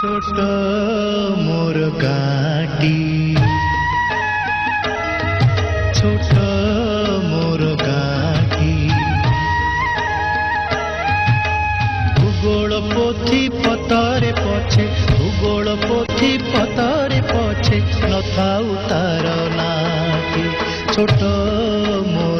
छोट मोर गाटी छोट मोर गाटी भूगोल पोथी पतरे पछे भूगोल पोथी पतरे पछे नथाउ तार नाटी छोट मोर